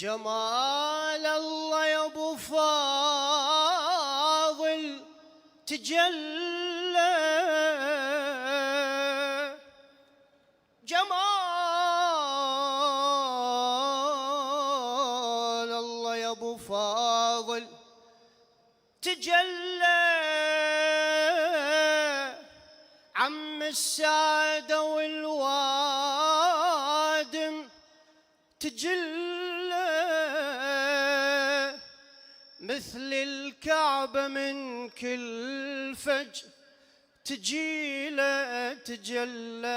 جمال الله يا ابو فاضل تجلى، جمال الله يا ابو فاضل تجلى، عم السادة والوادم تجلى، مثل الكعبة من كل فج تجيله تجلى،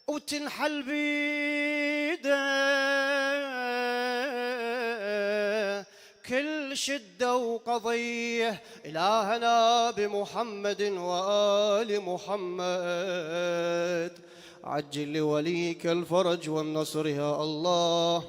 وتنحل بيده كل شدة وقضية. إلهنا بمحمد وآل محمد، عجل لوليك الفرج والنصر يا الله،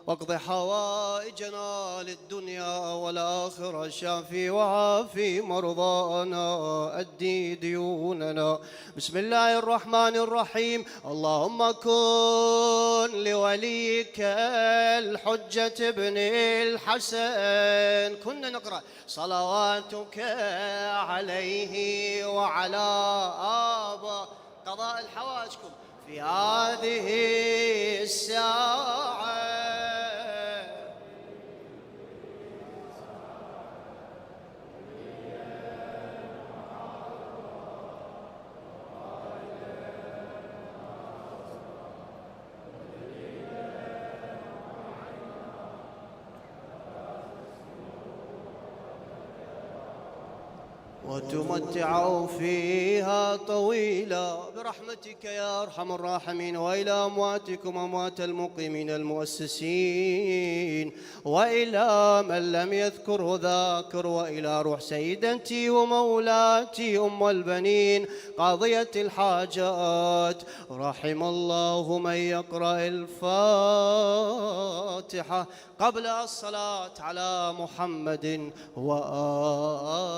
واقض حوائجنا للدنيا والآخرة، شافي وعافي مرضانا، أدي ديوننا. بسم الله الرحمن الرحيم. اللهم كن لوليك الحجة بن الحسن، كنا نقرأ صلواتك عليه وعلى آباء قضاء الحوائجكم في هذه الساعة. وتمتعوا فيها طويلا برحمتك يا أرحم الراحمين. وإلى أمواتكم أموات المقيمين المؤسسين، وإلى من لم يذكره ذاكر، وإلى روح سيدتي ومولاتي أم البنين قاضية الحاجات، رحم الله من يقرأ الفاتحة قبل الصلاة على محمد وآله.